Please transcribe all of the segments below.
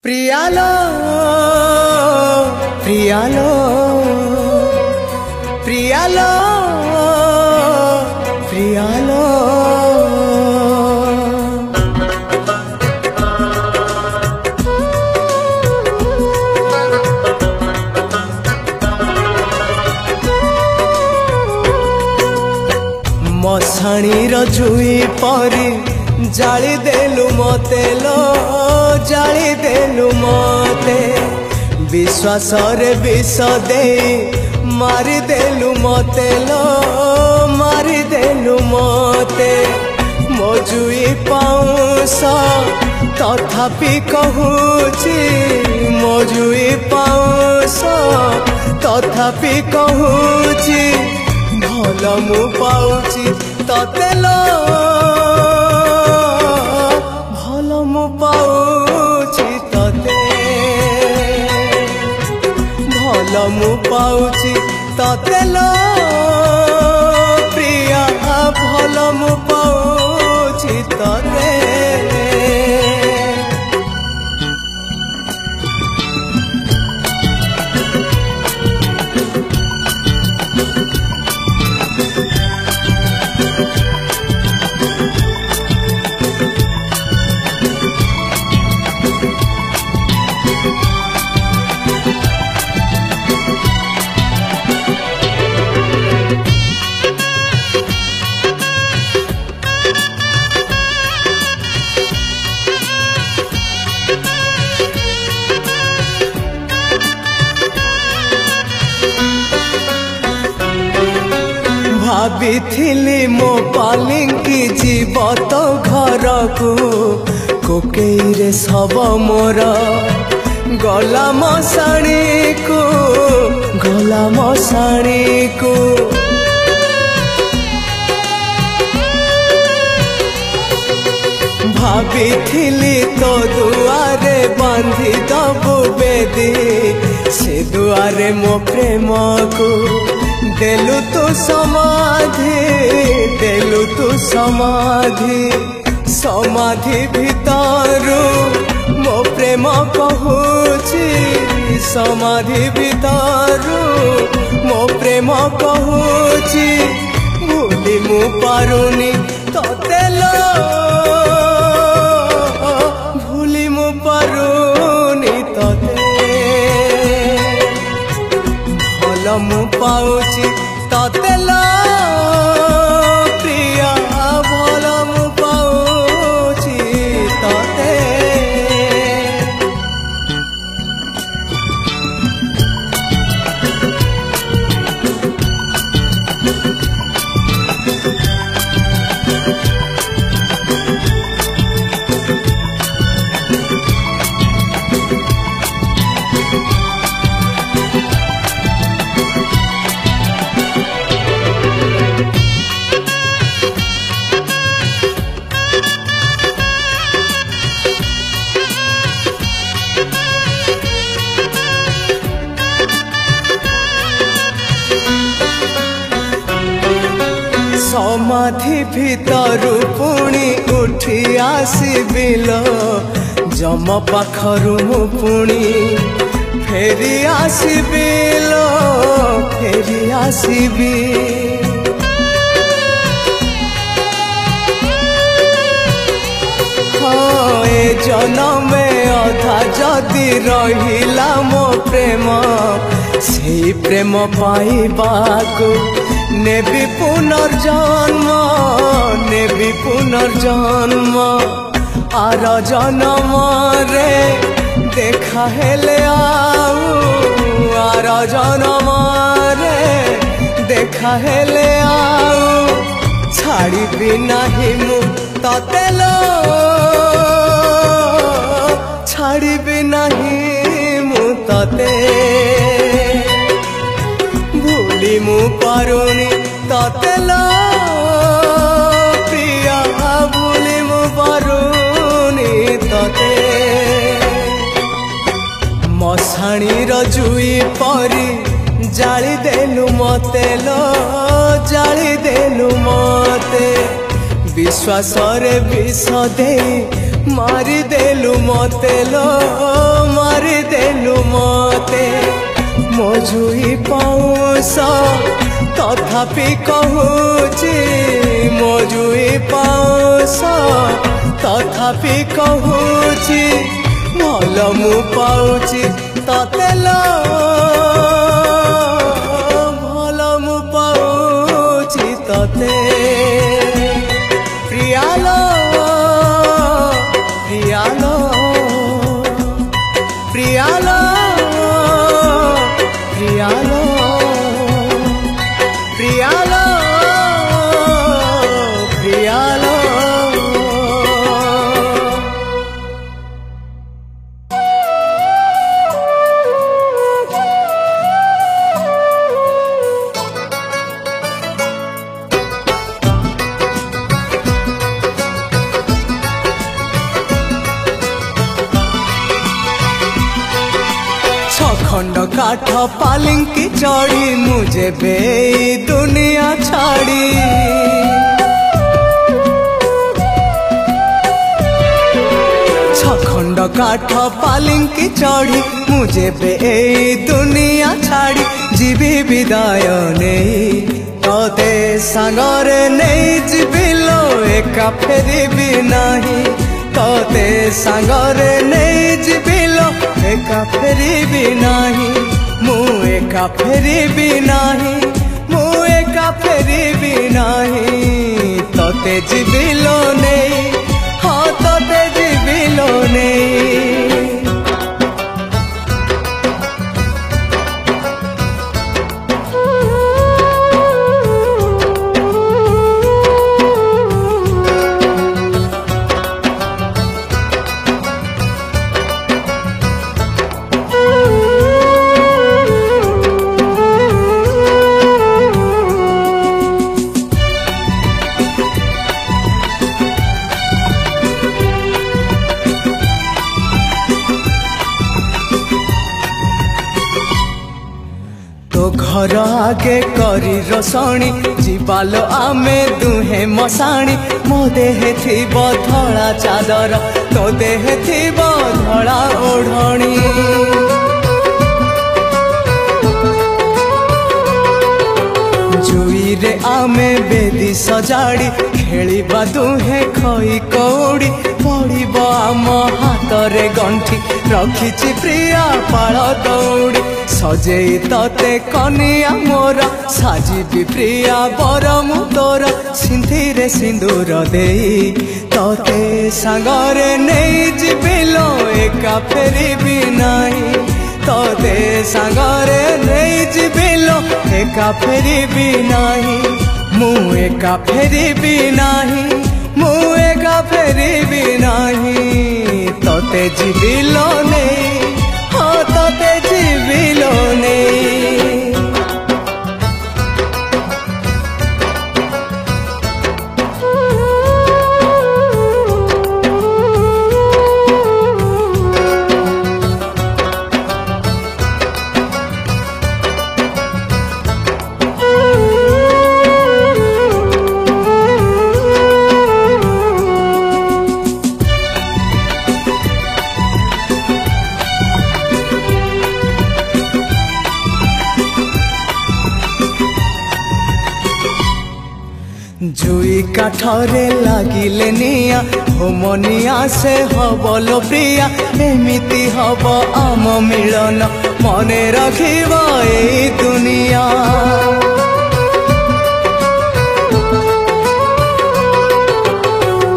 प्रियालो प्रियालो प्रियालो प्रियालो मशाणी रुई परी जाली देलु मते लो जाली देलु मते विश्वास रे विष दे मारी देलु मते लो मारी देलु मते मजुई पाउस तथापि कहूची मजुई पाउस तथापि कहूची भल मु पाउची तते लो भल मु पाउची तते भल मु पाउची तते लो प्रिया भल मु पाउची तते भाभी मो पालिंकी जीव तो घर को कोकेई रे सब मोर गला मशाणी को गला मशाणी को भाभी तो दुआरे बांधी दबु बेदी से दुआरे मो प्रेम को देलु तू समाधि देलु तू समाधि समाधि भितरु मो प्रेम कहूची समाधि भितरु मो प्रेम कहूची भूली मु पारुनी तते लो भूली मु पारुनी तते भल मु पाउची तते लो प्रिया भल मु पाउची तते समाधि भितरु पुणी उठी आसबिलो जम पाखरु मु पुणी फेरी आसबिलो फेरी आसबी हाँ ए जनमे अधा जदि रहिला मो प्रेम से प्रेम पाइबाकु नेबी पुनर्जन्म नेबी पुनर्जन्म आर जन्म रे देखा हेले आऊ आर जन्म रे देखा हेले आऊ छाड़ी भी नहीं मु तते लो छाड़ी भी नहीं मु तते भूली मु पारुनी तते लो प्रिया भूली मु पारुनी तते मशाणी रुई परी जाली देलु मते लो जाली देलु मते विश्वास रे विष दे मारी देलु मते लो जुई पाउस तथापि कहूची मो जुई पाउस तथापि कहूची भल मु पाउची तते लो भल मु पाउची तते प्रियालो प्रियालो प्रियालो प्रियालो प्रियालो प्रियालो खंड काठ पालिंकी चढ़ी मुझे बे दुनिया छाड़ी खंड काठ पालिंकी चढ़ी मुझे बे दुनिया छाड़ी जीवी विदाय नहीं तोते सांगरे नहीं जीविलो एका फेरिबी नहीं तोते सांगरे नहीं जीविलो एका फेरिबी नहीं मु एका फेरिबी नहीं मु एका फेरिबी नहीं तोते जीविलो नहीं हाँ तोते जीविलो नहीं घर आगे करी रसणी जीवालो आमे दुहे मसाणी मो देहे थिब धड़ा चादर तो देहे थिब धड़ा ओढ़णी जुई रे आमे बेदी सजाड़ी खेलिबा दुहे खई कौड़ी पड़िब आम हाथ रे गंठी रखिछि प्रिया पाळ दौड़ी सजेई तते कनिया मोर साजिबी प्रिया बर मु तोर सिंधीरे सिंदूर देई तते सांगरे नहीं जीविलो एका फेरिबी नहीं तते सांगरे नहीं जीविलो एका फेरिबी नहीं मु एका फेरिबी नहीं मु एका फेरिबी नहीं तते जीविलो नहीं हाँ तते जीविलो नहीं जुई काठरे लागिले निया होमनिया से हबलो प्रिया एमिति हब आम मिलन मने रखिब ए दुनिया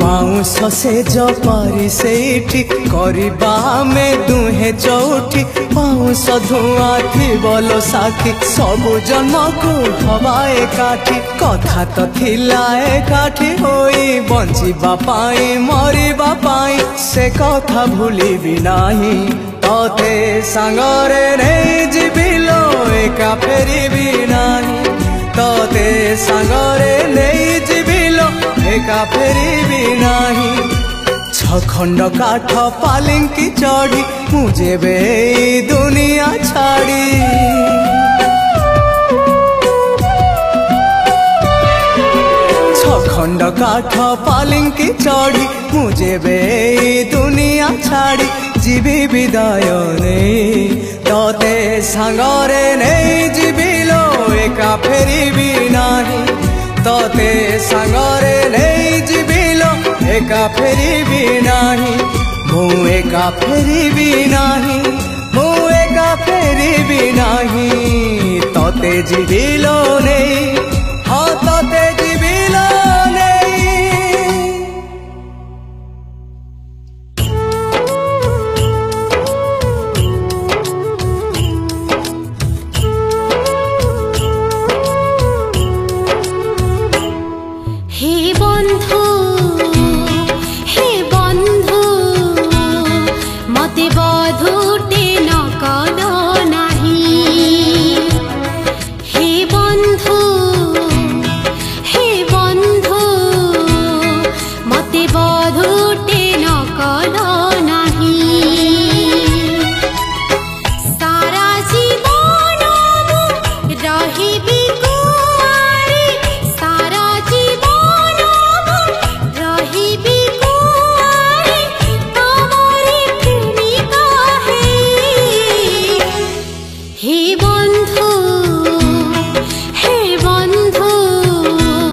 पाउस से जपारी सेठी करबा में दुहे चौठी पाउस धुआं थिबलो साखी सबु जन्म को हवा एकाठी कथा तो थिला एकाठी होई बंचिबा पाई मरिबा पाई से कथा भूलिबी नाही तते सांगरे नहीं जीविलो एका फेरिबी नाही तते सांगरे नहीं जीविलो एका फेरिबी नाही छखंड काठ पालिंकी चढ़ी मुझे बे दुनिया छाड़ी छखंड काठ पालिंकी चढ़ी मुझे बे दुनिया छाड़ी जीवी विदाय नहीं तोते सांगरे नहीं जीविलो एका फेरिबी नाही तोते सांगरे नहीं जीविलो एका फेरिबी नाही मु एका फेरिबी नाही मु एका फेरिबी नाही तोते जीविलो नहीं हाँ तोते जीविलो नहीं। मते बधुटे न कलो